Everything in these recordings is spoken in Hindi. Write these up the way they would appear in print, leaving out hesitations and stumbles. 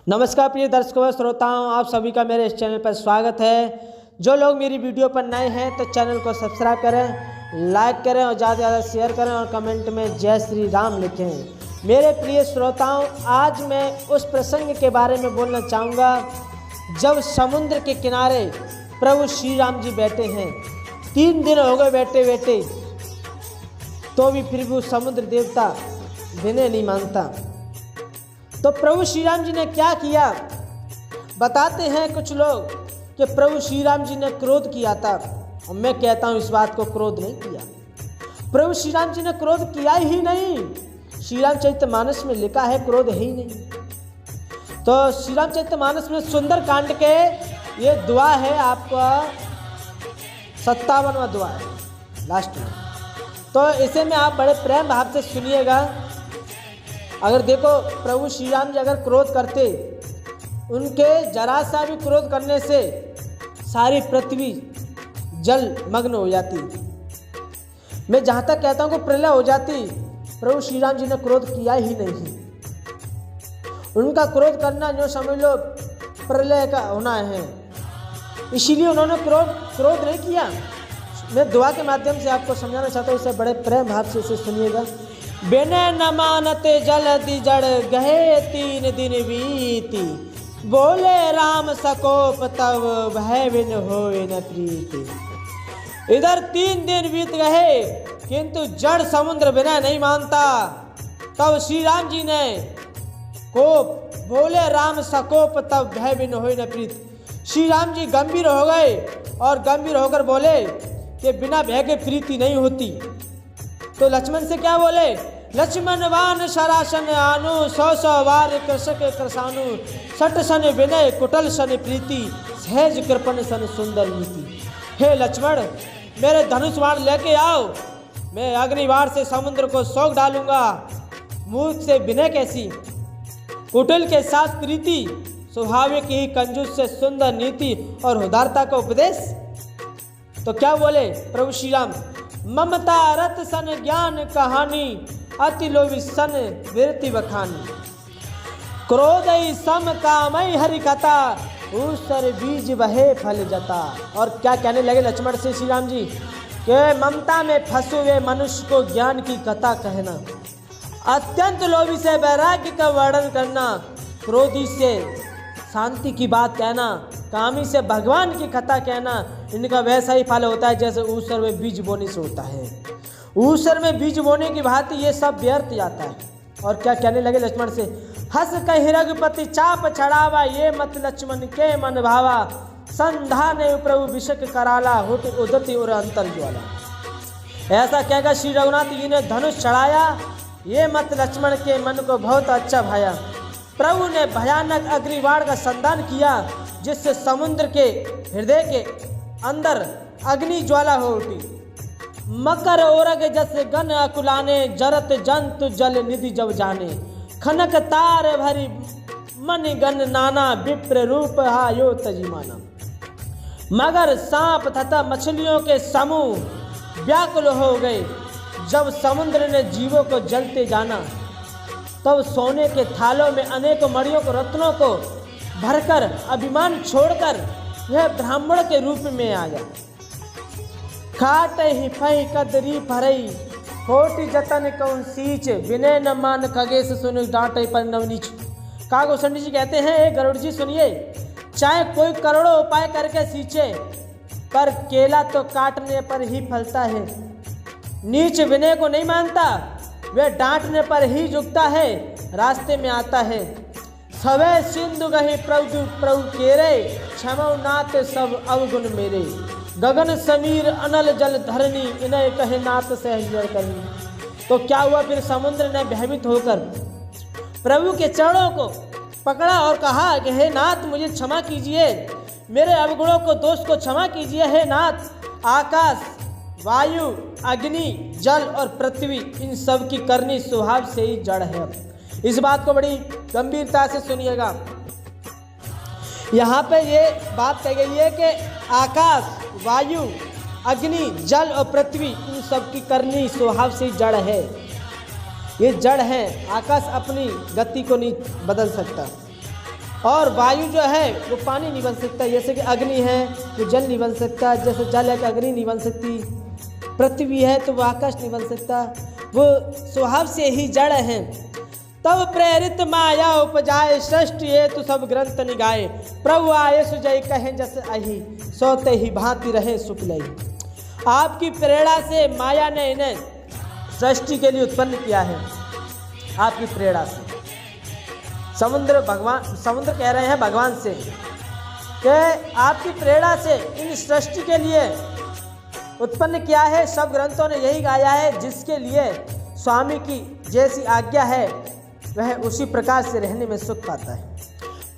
नमस्कार प्रिय दर्शकों व श्रोताओं, आप सभी का मेरे इस चैनल पर स्वागत है। जो लोग मेरी वीडियो पर नए हैं तो चैनल को सब्सक्राइब करें, लाइक करें और ज़्यादा से ज़्यादा शेयर करें और कमेंट में जय श्री राम लिखें। मेरे प्रिय श्रोताओं, आज मैं उस प्रसंग के बारे में बोलना चाहूँगा जब समुद्र के किनारे प्रभु श्री राम जी बैठे हैं। 3 दिन हो गए बैठे बैठे, तो भी फिर भी समुद्र देवता विनय नहीं मानता। तो प्रभु श्री राम जी ने क्या किया, बताते हैं कुछ लोग कि प्रभु श्री राम जी ने क्रोध किया था। और मैं कहता हूँ इस बात को क्रोध नहीं किया। प्रभु श्री राम जी ने क्रोध किया ही नहीं। श्री रामचरितमानस में लिखा है क्रोध है ही नहीं। तो श्री रामचरितमानस में सुंदर कांड के ये दुआ है, आपका 57वां दुआ है लास्ट में। तो इसे में आप बड़े प्रेम भाव से सुनिएगा। अगर देखो, प्रभु श्री राम जी अगर क्रोध करते, उनके जरा सा भी क्रोध करने से सारी पृथ्वी जल मग्न हो जाती। मैं जहाँ तक कहता हूँ कि प्रलय हो जाती। प्रभु श्री राम जी ने क्रोध किया ही नहीं। उनका क्रोध करना जो समझ लो प्रलय का होना है, इसीलिए उन्होंने क्रोध नहीं किया। मैं दुआ के माध्यम से आपको समझाना चाहता हूँ, इसे बड़े प्रेम भाव से इसे सुनिएगा। बिने न मानते जलदि जड़ गहे 3 दिन बीती, बोले राम सकोप तब भय बिन होए न प्रीति। इधर 3 दिन बीत गए किंतु जड़ समुद्र बिना नहीं मानता। तब श्री राम जी ने कोप, बोले राम सकोप तब भय बिन होए न प्रीति। श्री राम जी गंभीर हो गए और गंभीर होकर बोले कि बिना भय के प्रीति नहीं होती। तो लक्ष्मण से क्या बोले, लक्ष्मण वान शरासन आनु 100 वार कृषक कृषानु, 60 सन विनय कुटल सन प्रीति, सहज कृपण सन सुंदर नीति। हे लक्ष्मण, मेरे धनुष बाण लेके आओ, मैं अग्निबाण से समुद्र को सोख डालूंगा। मूर्ख से विनय कैसी, कुटिल के साथ प्रीति, स्वाभाविक ही कंजूस से सुंदर नीति और उदारता का उपदेश। तो क्या बोले प्रभु श्री राम, ममता रत सन ज्ञान कहानी, अति लोभी सन विरति बखानी। क्रोध सम कामई हरि कथा, ऊसर बीज बहे फल जता। और क्या कहने लगे लक्ष्मण से श्री राम जी कि ममता में फंसे हुए मनुष्य को ज्ञान की कथा कहना, अत्यंत लोभी से वैराग्य का वर्णन करना, क्रोधी से शांति की बात कहना, कामी से भगवान की कथा कहना, इनका वैसा ही फल होता है जैसे ऊसर में बीज बोने से होता है। ऊसर में बीज बोने की भांति ये सब व्यर्थ जाता है। और क्या कहने लगे लक्ष्मण से, हस कहि रघुपति चाप चढ़ावा, ये मत लक्ष्मण के मन भावा, संधा ने प्रभु विषक कराला, होट उदति और अंतर ज्वाला। ऐसा कहकर श्री रघुनाथ जी ने धनुष चढ़ाया, ये मत लक्ष्मण के मन को बहुत अच्छा भाया। प्रभु ने भयानक अग्निबाण का संधान किया, जिससे समुद्र के हृदय के अंदर अग्नि ज्वाला हो उठी। मकर ओरग जस गन अकुलाने, जरत जंतु जल निधि जब जाने, खनक तार भरी मन गन नाना, विप्र रूप हा यो तजीमाना। मगर सांप तथा मछलियों के समूह व्याकुल हो गए जब समुद्र ने जीवों को जलते जाना। तब सोने के थालों में अनेकों मणियों को रत्नों को भरकर अभिमान छोड़कर वह ब्राह्मण के रूप में आ गया। खाट ही फही कदरी फरई, कोटि जतन कौन सींच, विनय न मान खगेश सुन डांटे पर नवनीच। कागोसंडी जी कहते हैं, ए गरुड़ जी सुनिए, चाहे कोई करोड़ों उपाय करके सींचे, पर केला तो काटने पर ही फलता है। नीच विनय को नहीं मानता, वह डांटने पर ही झुकता है, रास्ते में आता है। सवे सिंधु गहे प्रभु केरे, क्षमौ नाथ सब अवगुण मेरे। गगन समीर अनल जल धरनी, इन्हें कहे नाथ सहजर करनी। तो क्या हुआ, फिर समुद्र ने भयभीत होकर प्रभु के चरणों को पकड़ा और कहा कि हे नाथ, मुझे क्षमा कीजिए, मेरे अवगुणों को, दोष को क्षमा कीजिए। हे नाथ, आकाश, वायु, अग्नि, जल और पृथ्वी, इन सब की करनी स्वभाव से ही जड़ है। इस बात को बड़ी गंभीरता से सुनिएगा। यहाँ पे ये बात कही गई है कि आकाश, वायु, अग्नि, जल और पृथ्वी, इन सब की करनी स्वभाव से जड़ है। ये जड़ है, आकाश अपनी गति को नहीं बदल सकता। और वायु जो है वो पानी नहीं बन सकता, जैसे कि अग्नि है वो जल नहीं बन सकता, जैसे जल है कि अग्नि नहीं बन सकती, पृथ्वी है तो वो आकाश नहीं बन सकता, वो स्वभाव से ही जड़ हैं। तब प्रेरित माया उपजाए सृष्टि ये तो सब ग्रंथ निगाए, प्रभु आये सुजय कहें जस अहि सोते ही भांति रहे शुक्लई। आपकी प्रेरणा से माया ने इन्हें सृष्टि के लिए उत्पन्न किया है, आपकी प्रेरणा से। समुद्र कह रहे हैं भगवान से कि आपकी प्रेरणा से इन सृष्टि के लिए उत्पन्न किया है। सब ग्रंथों ने यही गाया है, जिसके लिए स्वामी की जैसी आज्ञा है वह उसी प्रकार से रहने में सुख पाता है।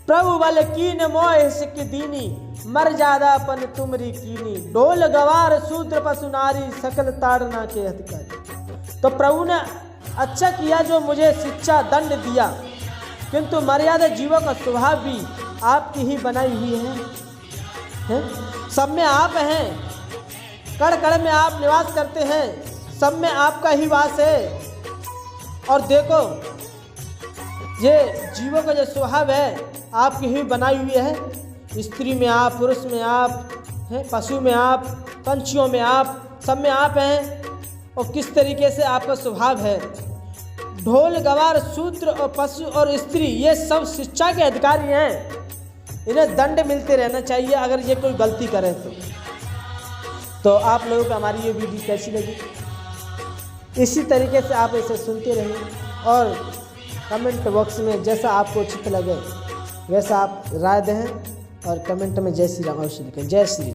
प्रभु बल कीन मोह सिक दीनी, मर जादापन तुमरी कीनी, ढोल गवार शूद्र पशु नारी, सकल ताड़ना के अधिकारी। तो प्रभु ने अच्छा किया जो मुझे शिक्षा दंड दिया, किंतु मर्यादा जीवों का स्वभाव भी आपकी ही बनाई हुई है? सब में आप हैं, कण कण में आप निवास करते हैं, सब में आपका ही वास है। और देखो ये जीवों का जो स्वभाव है आपकी ही बनाई हुई है, स्त्री में आप, पुरुष में आप हैं, पशु में आप, पंछियों में आप, सब में आप हैं। और किस तरीके से आपका स्वभाव है। ढोल गवार शूद्र और पशु और स्त्री ये सब शिक्षा के अधिकारी हैं, इन्हें दंड मिलते रहना चाहिए अगर ये कोई गलती करे तो आप लोगों को हमारी ये वीडियो कैसी लगी, इसी तरीके से आप इसे सुनते रहें और कमेंट बॉक्स में जैसा आपको उचित लगे वैसा आप राय दें और कमेंट में जय श्री राम अवश्य लिखें। जय श्री।